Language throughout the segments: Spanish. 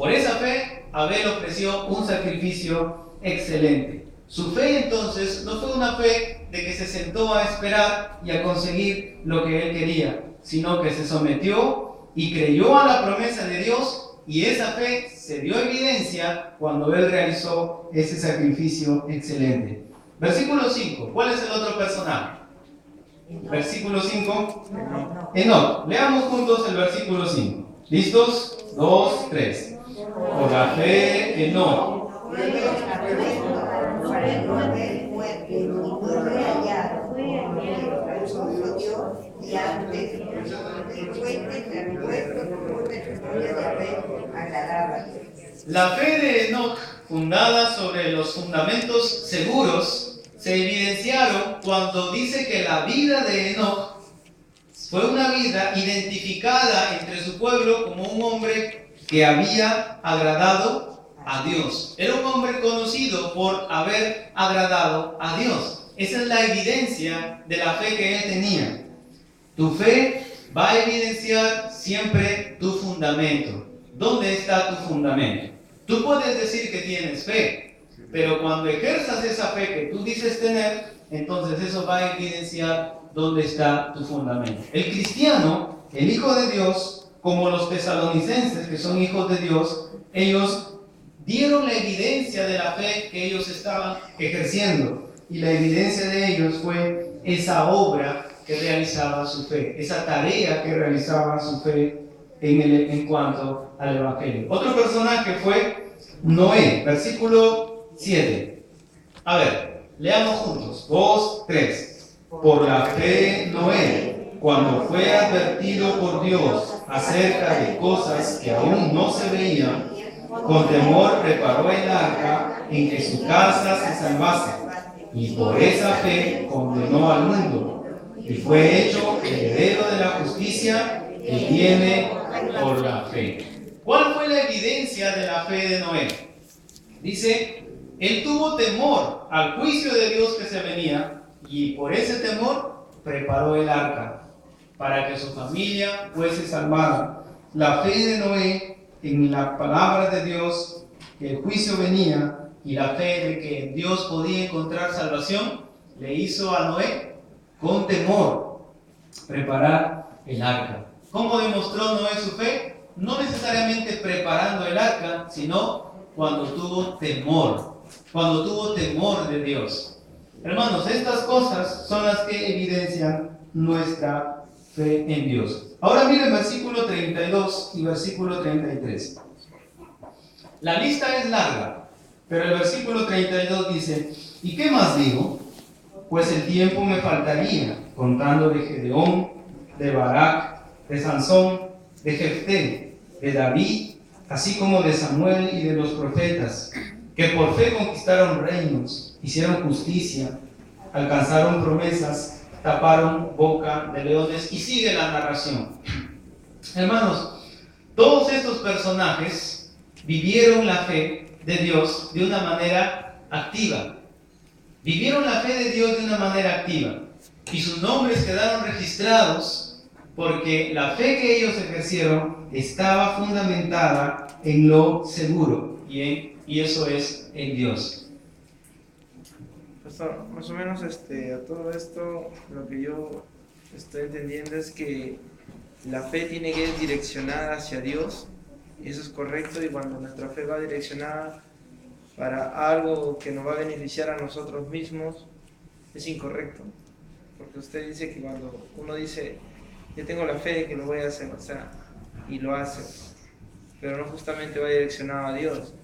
Por esa fe, Abel ofreció un sacrificio excelente. Su fe entonces no fue una fe de que se sentó a esperar y a conseguir lo que él quería, sino que se sometió y creyó a la promesa de Dios, y esa fe se dio evidencia cuando él realizó ese sacrificio excelente. Versículo 5. ¿Cuál es el otro personaje? Versículo 5. Enoc. Leamos juntos el versículo 5. ¿Listos? 2, 3. Por la fe, Enoc. La fe de Enoc, fundada sobre los fundamentos seguros, se evidenciaron cuando dice que la vida de Enoc fue una vida identificada entre su pueblo como un hombre que había agradado a Dios. Era un hombre conocido por haber agradado a Dios. Esa es la evidencia de la fe que él tenía. Tu fe va a evidenciar siempre tu fundamento. ¿Dónde está tu fundamento? Tú puedes decir que tienes fe, pero cuando ejerzas esa fe que tú dices tener, entonces eso va a evidenciar dónde está tu fundamento. El cristiano, el hijo de Dios, como los tesalonicenses que son hijos de Dios, ellos dieron la evidencia de la fe que ellos estaban ejerciendo, y la evidencia de ellos fue esa obra que realizaba su fe, esa tarea que realizaba su fe en cuanto al Evangelio. Otro personaje fue Noé, versículo 7. A ver, leamos juntos. 2, 3. Por la fe Noé, cuando fue advertido por Dios acerca de cosas que aún no se veían, con temor preparó el arca en que su casa se salvase, y por esa fe condenó al mundo, y fue hecho heredero de la justicia que viene por la fe. ¿Cuál fue la evidencia de la fe de Noé? Dice, él tuvo temor al juicio de Dios que se venía, y por ese temor preparó el arca para que su familia fuese salvada. La fe de Noé en la palabra de Dios, que el juicio venía, y la fe de que en Dios podía encontrar salvación, le hizo a Noé con temor preparar el arca. ¿Cómo demostró Noé su fe? No necesariamente preparando el arca, sino cuando tuvo temor de Dios. Hermanos, estas cosas son las que evidencian nuestra fe en Dios. Ahora miren versículo 32 y versículo 33. La lista es larga, pero el versículo 32 dice, ¿y qué más digo? Pues el tiempo me faltaría, contando de Gedeón, de Barak, de Sansón, de Jefté, de David, así como de Samuel y de los profetas, que por fe conquistaron reinos, hicieron justicia, alcanzaron promesas, taparon boca de leones, y sigue la narración. Hermanos, todos estos personajes vivieron la fe de Dios de una manera activa. Vivieron la fe de Dios de una manera activa, y sus nombres quedaron registrados porque la fe que ellos ejercieron estaba fundamentada en lo seguro, y eso es en Dios. Pastor, más o menos a todo esto, lo que yo estoy entendiendo es que la fe tiene que ir direccionada hacia Dios, y eso es correcto, y cuando nuestra fe va direccionada para algo que nos va a beneficiar a nosotros mismos, es incorrecto. Porque usted dice que cuando uno dice, yo tengo la fe de que lo voy a hacer, o sea, y lo hace, pero no justamente va direccionado a Dios.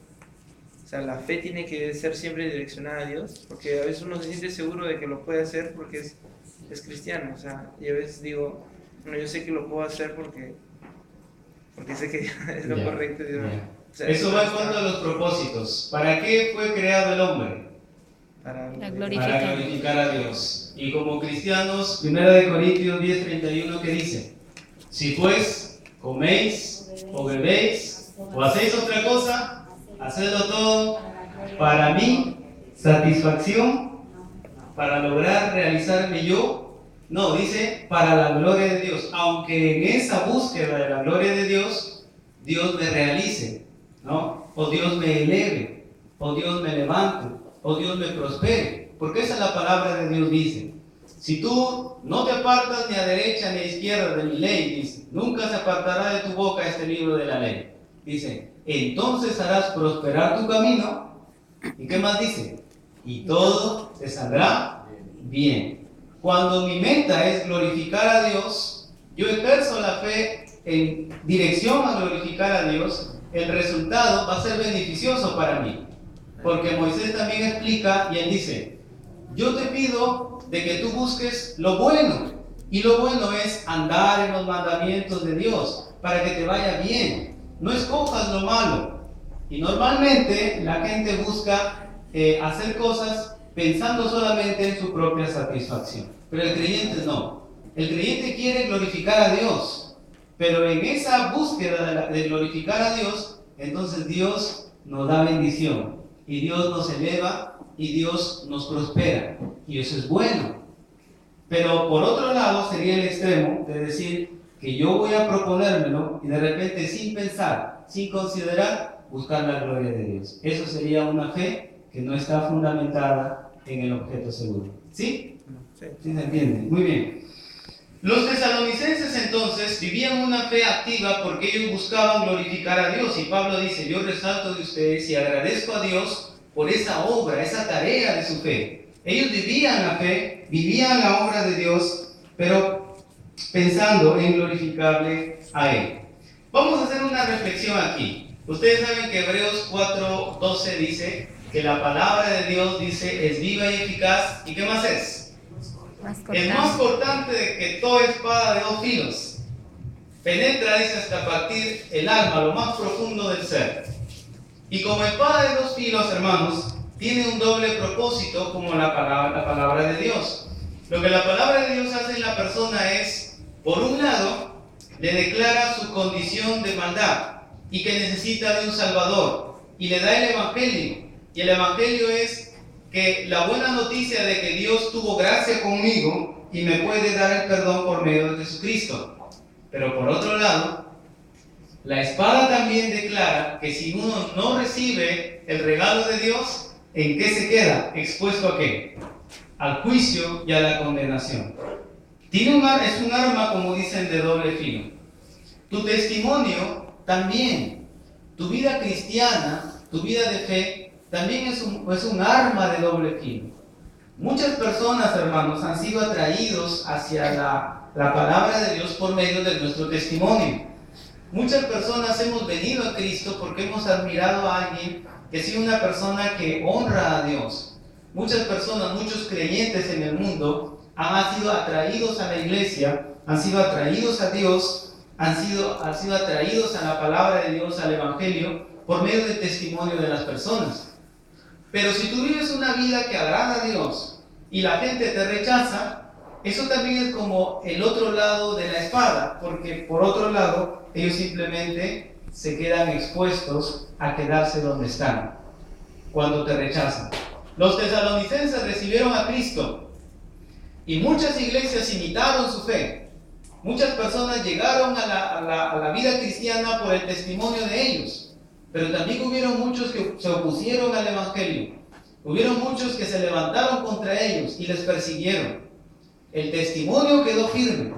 O sea, la fe tiene que ser siempre direccionada a Dios, porque a veces uno se siente seguro de que lo puede hacer porque es cristiano, o sea, y a veces digo, bueno, yo sé que lo puedo hacer porque sé que es lo correcto. O sea, eso va en cuanto a los propósitos. ¿Para qué fue creado el hombre? Para glorificar a Dios. Y como cristianos, 1 Corintios 10:31, que dice, si pues coméis o bebéis o hacéis otra cosa, hacedlo todo para mi satisfacción, para lograr realizarme yo. No, dice para la gloria de Dios, aunque en esa búsqueda de la gloria de Dios, Dios me realice, ¿no? o Dios me eleve, o Dios me levante, o Dios me prospere. Porque esa es la palabra de Dios, dice. Si tú no te apartas ni a derecha ni a izquierda de mi ley, dice, nunca se apartará de tu boca este libro de la ley. Dice, entonces harás prosperar tu camino. ¿Y qué más dice? Y todo te saldrá bien. Cuando mi meta es glorificar a Dios, yo ejerzo la fe en dirección a glorificar a Dios, el resultado va a ser beneficioso para mí. Porque Moisés también explica y él dice, yo te pido de que tú busques lo bueno, y lo bueno es andar en los mandamientos de Dios para que te vaya bien. No escojas lo malo. Y normalmente la gente busca hacer cosas pensando solamente en su propia satisfacción. Pero el creyente no. El creyente quiere glorificar a Dios. Pero en esa búsqueda de glorificar a Dios, entonces Dios nos da bendición. Y Dios nos eleva y Dios nos prospera. Y eso es bueno. Pero por otro lado sería el extremo de decir que yo voy a proponérmelo y de repente sin pensar, sin considerar, buscar la gloria de Dios. Eso sería una fe que no está fundamentada en el objeto seguro. ¿Sí? Sí. ¿Sí se entiende? Muy bien. Los tesalonicenses entonces vivían una fe activa porque ellos buscaban glorificar a Dios. Y Pablo dice, yo resalto de ustedes y agradezco a Dios por esa obra, esa tarea de su fe. Ellos vivían la fe, vivían la obra de Dios, pero pensando en glorificarle a Él. Vamos a hacer una reflexión aquí. Ustedes saben que Hebreos 4:12 dice que la palabra de Dios dice es viva y eficaz. ¿Y qué más es? Es más cortante que toda espada de dos filos. Penetra, dice, hasta partir el alma, lo más profundo del ser. Y como espada de dos filos, hermanos, tiene un doble propósito como la palabra de Dios. Lo que la palabra de Dios hace en la persona es, por un lado, le declara su condición de maldad y que necesita de un Salvador. Y le da el Evangelio. Y el Evangelio es que la buena noticia de que Dios tuvo gracia conmigo y me puede dar el perdón por medio de Jesucristo. Pero por otro lado, la espada también declara que si uno no recibe el regalo de Dios, ¿en qué se queda? ¿Expuesto a qué? Al juicio y a la condenación. Es un arma, como dicen, de doble filo. Tu testimonio también, tu vida cristiana, tu vida de fe, también es un arma de doble filo. Muchas personas, hermanos, han sido atraídos hacia la palabra de Dios por medio de nuestro testimonio. Muchas personas hemos venido a Cristo porque hemos admirado a alguien que sea una persona que honra a Dios. Muchas personas, muchos creyentes en el mundo han sido atraídos a la iglesia, han sido atraídos a Dios, han sido atraídos a la palabra de Dios, al Evangelio, por medio del testimonio de las personas. Pero si tú vives una vida que agrada a Dios y la gente te rechaza, eso también es como el otro lado de la espada, porque por otro lado ellos simplemente se quedan expuestos a quedarse donde están cuando te rechazan. Los tesalonicenses recibieron a Cristo y muchas iglesias imitaron su fe. Muchas personas llegaron a la vida cristiana por el testimonio de ellos. Pero también hubieron muchos que se opusieron al Evangelio. Hubieron muchos que se levantaron contra ellos y les persiguieron. El testimonio quedó firme,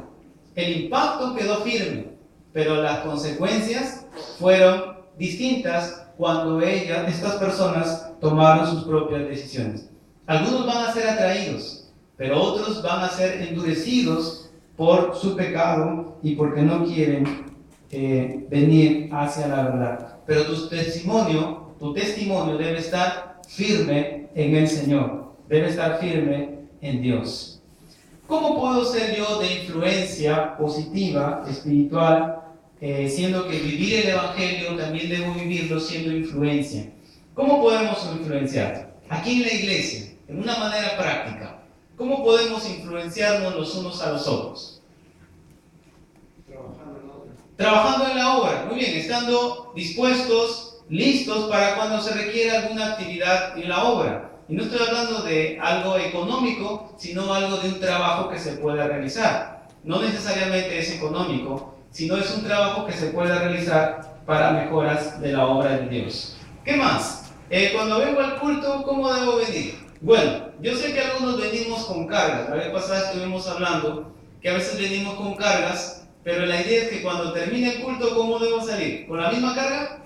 el impacto quedó firme, pero las consecuencias fueron distintas cuando estas personas tomaron sus propias decisiones. Algunos van a ser atraídos, pero otros van a ser endurecidos por su pecado y porque no quieren venir hacia la verdad. Pero tu testimonio debe estar firme en el Señor, debe estar firme en Dios. ¿Cómo puedo ser yo de influencia positiva, espiritual, siendo que vivir el Evangelio también debo vivirlo siendo influencia? ¿Cómo podemos influenciar? Aquí en la iglesia, en una manera práctica, ¿cómo podemos influenciarnos los unos a los otros? Trabajando en la obra, muy bien, estando dispuestos, listos para cuando se requiera alguna actividad en la obra. Y no estoy hablando de algo económico, sino algo de un trabajo que se pueda realizar. No necesariamente es económico, sino es un trabajo que se pueda realizar para mejoras de la obra de Dios. ¿Qué más? Cuando vengo al culto, ¿cómo debo venir? Bueno, yo sé que algunos venimos con cargas. La vez pasada estuvimos hablando que a veces venimos con cargas, pero la idea es que cuando termine el culto, ¿cómo debo salir? ¿Con la misma carga?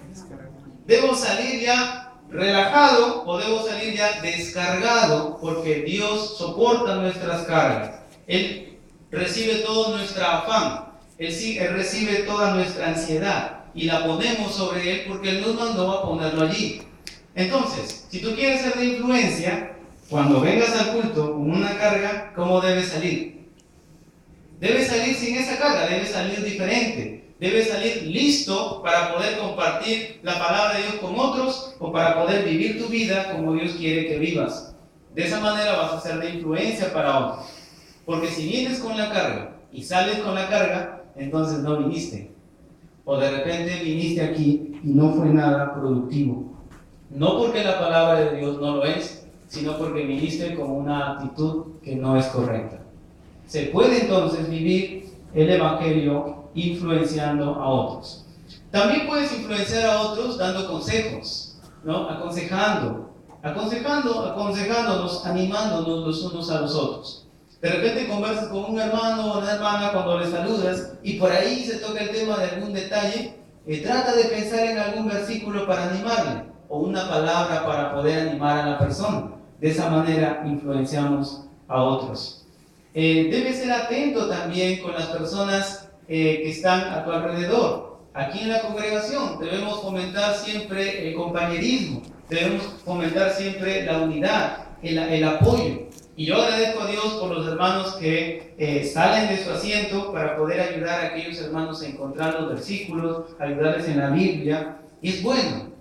¿Debo salir ya relajado o debo salir ya descargado? Porque Dios soporta nuestras cargas. Él recibe todo nuestro afán. Él recibe toda nuestra ansiedad y la ponemos sobre Él porque Él nos mandó a ponerlo allí. Entonces, si tú quieres ser de influencia, cuando vengas al culto con una carga, ¿cómo debes salir? Debes salir sin esa carga, debes salir diferente. Debes salir listo para poder compartir la palabra de Dios con otros o para poder vivir tu vida como Dios quiere que vivas. De esa manera vas a ser de influencia para otros. Porque si vienes con la carga y sales con la carga, entonces no viniste. O de repente viniste aquí y no fue nada productivo. No porque la palabra de Dios no lo es, sino porque viniste con una actitud que no es correcta. Se puede entonces vivir el Evangelio influenciando a otros. También puedes influenciar a otros dando consejos, ¿no? Aconsejándonos, animándonos los unos a los otros. De repente conversas con un hermano o una hermana cuando le saludas y por ahí se toca el tema de algún detalle, trata de pensar en algún versículo para animarle o una palabra para poder animar a la persona. De esa manera influenciamos a otros. Debes ser atento también con las personas que están a tu alrededor. Aquí en la congregación debemos fomentar siempre el compañerismo, debemos fomentar siempre la unidad, el apoyo. Y yo agradezco a Dios por los hermanos que salen de su asiento para poder ayudar a aquellos hermanos a encontrar los versículos, ayudarles en la Biblia. Y es bueno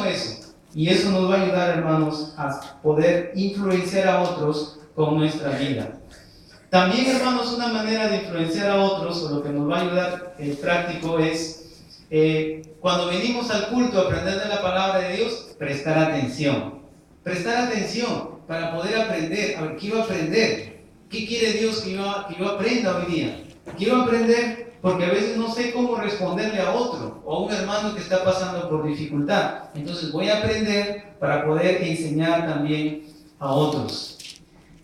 eso. Y eso nos va a ayudar, hermanos, a poder influenciar a otros con nuestra vida. También, hermanos, una manera de influenciar a otros, o lo que nos va a ayudar práctico es, cuando venimos al culto a aprender de la palabra de Dios, prestar atención. Prestar atención para poder aprender. A ver, ¿qué iba a aprender? ¿Qué quiere Dios que yo aprenda hoy día? Quiero aprender porque a veces no sé cómo responderle a otro o a un hermano que está pasando por dificultad. Entonces voy a aprender para poder enseñar también a otros.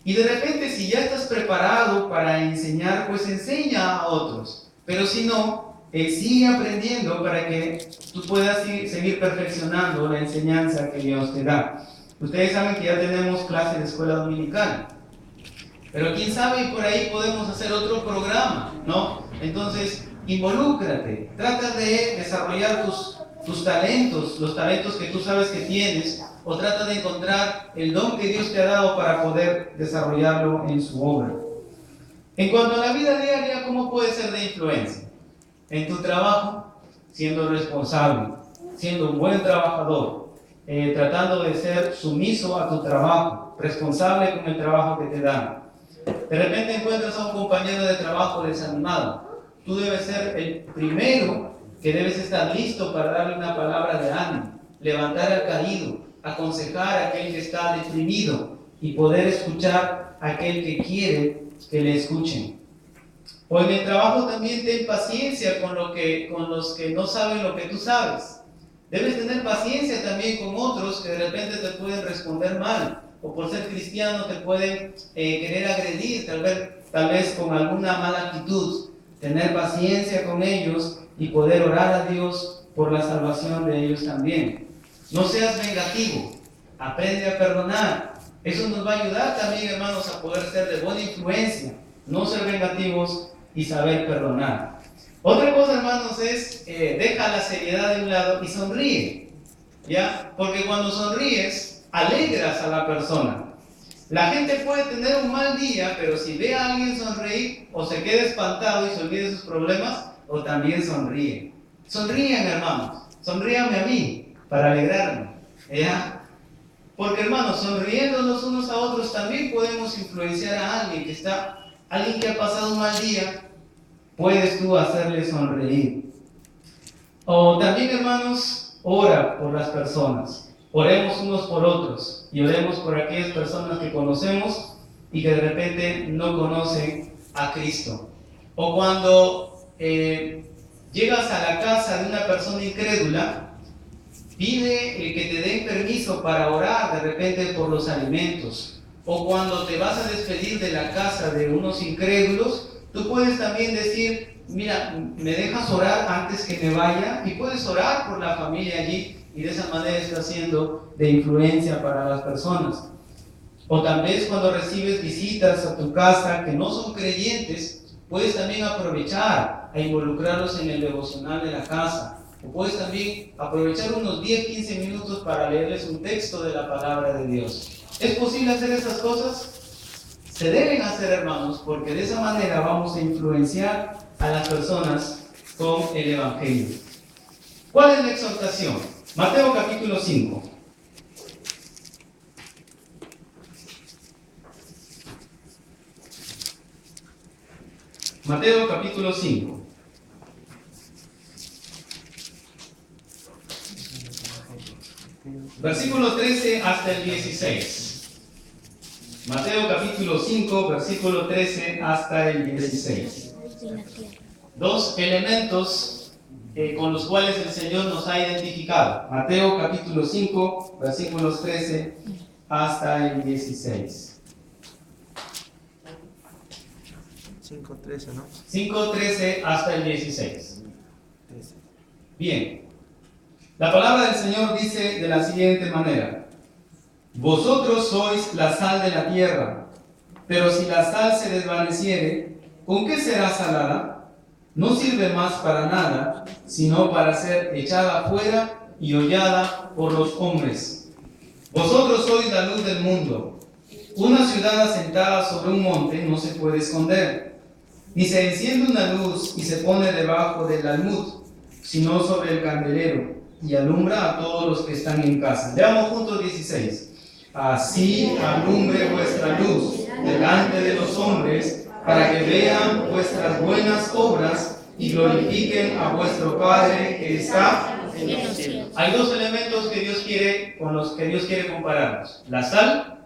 Y de repente, si ya estás preparado para enseñar, pues enseña a otros. Pero si no, sigue aprendiendo para que tú puedas seguir perfeccionando la enseñanza que Dios te da. Ustedes saben que ya tenemos clases de escuela dominical. Pero quién sabe, por ahí podemos hacer otro programa, ¿no? Entonces, involúcrate. Trata de desarrollar tus talentos, los talentos que tú sabes que tienes, o trata de encontrar el don que Dios te ha dado para poder desarrollarlo en su obra. En cuanto a la vida diaria, ¿cómo puedes ser de influencia? En tu trabajo, siendo responsable, siendo un buen trabajador, tratando de ser sumiso a tu trabajo, responsable con el trabajo que te dan. De repente encuentras a un compañero de trabajo desanimado. Tú debes ser el primero que debes estar listo para darle una palabra de ánimo, levantar al caído, aconsejar a aquel que está deprimido y poder escuchar a aquel que quiere que le escuchen. O en el trabajo también ten paciencia con los que no saben lo que tú sabes. Debes tener paciencia también con otros que de repente te pueden responder mal, o por ser cristiano te pueden querer agredir, tal vez con alguna mala actitud. Tener paciencia con ellos y poder orar a Dios por la salvación de ellos también. No seas vengativo, aprende a perdonar. Eso nos va a ayudar también, hermanos, a poder ser de buena influencia, no ser vengativos y saber perdonar. Otra cosa, hermanos, es deja la seriedad de un lado y sonríe, ¿ya? Porque cuando sonríes, alegras a la persona. La gente puede tener un mal día, pero si ve a alguien sonreír, o se queda espantado y se olvida de sus problemas, o también sonríe. Sonríen, hermanos, sonríame a mí, para alegrarme, ¿ya? Porque, hermanos, sonriéndonos unos a otros también podemos influenciar a alguien que ha pasado un mal día, puedes tú hacerle sonreír. O también, hermanos, ora por las personas. Oremos unos por otros y oremos por aquellas personas que conocemos y que de repente no conocen a Cristo. O cuando llegas a la casa de una persona incrédula, Pide que te den permiso para orar de repente por los alimentos. O cuando te vas a despedir de la casa de unos incrédulos, tú puedes también decir, mira, me dejas orar antes que me vaya, y puedes orar por la familia allí, y de esa manera estás siendo de influencia para las personas. O tal vez cuando recibes visitas a tu casa que no son creyentes, puedes también aprovechar a involucrarlos en el devocional de la casa. O puedes también aprovechar unos 10-15 minutos para leerles un texto de la palabra de Dios. ¿Es posible hacer esas cosas? Se deben hacer, hermanos, porque de esa manera vamos a influenciar a las personas con el Evangelio. ¿Cuál es la exhortación? Mateo capítulo 5. Mateo capítulo 5. Versículo 13 hasta el 16. Mateo capítulo 5, versículo 13 hasta el 16. Dos elementos con los cuales el Señor nos ha identificado. Mateo capítulo 5, versículos 13 hasta el 16. 5:13, ¿no? 5:13 hasta el 16. Bien. La palabra del Señor dice de la siguiente manera: vosotros sois la sal de la tierra, pero si la sal se desvaneciere, ¿con qué será salada? No sirve más para nada, sino para ser echada fuera y hollada por los hombres. Vosotros sois la luz del mundo. Una ciudad asentada sobre un monte no se puede esconder, ni se enciende una luz y se pone debajo del almud, sino sobre el candelero, y alumbra a todos los que están en casa. Leamos juntos 16. Así alumbre vuestra luz delante de los hombres, para que vean vuestras buenas obras y glorifiquen a vuestro Padre que está en los cielos. Hay dos elementos que Dios quiere, con los que Dios quiere compararnos: la sal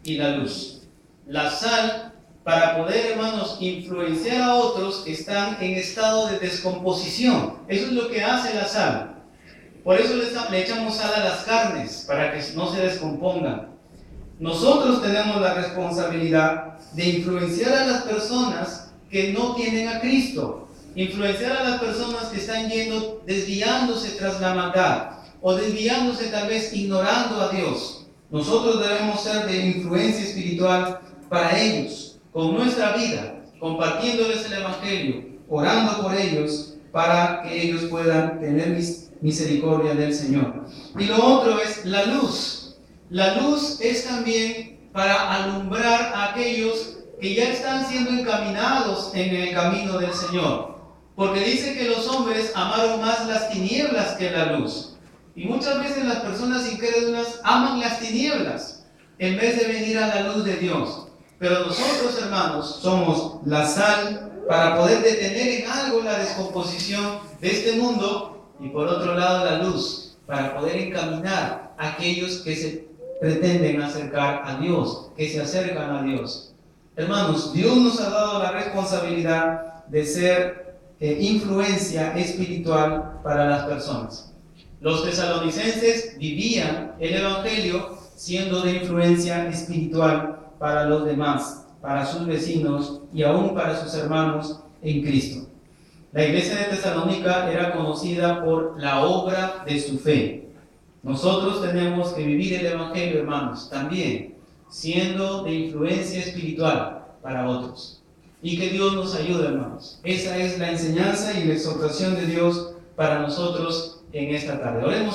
y la luz. La sal, para poder, hermanos, influenciar a otros que están en estado de descomposición. Eso es lo que hace la sal. Por eso le echamos sal a las carnes, para que no se descompongan. Nosotros tenemos la responsabilidad de influenciar a las personas que no tienen a Cristo, influenciar a las personas que están desviándose tras la maldad, o desviándose tal vez ignorando a Dios. Nosotros debemos ser de influencia espiritual para ellos, con nuestra vida, compartiéndoles el Evangelio, orando por ellos, para que ellos puedan tener misericordia del Señor. Y lo otro es la luz. La luz es también para alumbrar a aquellos que ya están siendo encaminados en el camino del Señor. Porque dice que los hombres amaron más las tinieblas que la luz. Y muchas veces las personas incrédulas aman las tinieblas en vez de venir a la luz de Dios. Pero nosotros, hermanos, somos la sal para poder detener en algo la descomposición de este mundo, y por otro lado la luz para poder encaminar a aquellos que se pretenden acercar a Dios, que se acercan a Dios. Hermanos, Dios nos ha dado la responsabilidad de ser influencia espiritual para las personas. Los tesalonicenses vivían el Evangelio siendo de influencia espiritual para los demás, para sus vecinos y aún para sus hermanos en Cristo. La iglesia de Tesalónica era conocida por la obra de su fe. Nosotros tenemos que vivir el Evangelio, hermanos, también siendo de influencia espiritual para otros. Y que Dios nos ayude, hermanos. Esa es la enseñanza y la exhortación de Dios para nosotros en esta tarde. Oremos.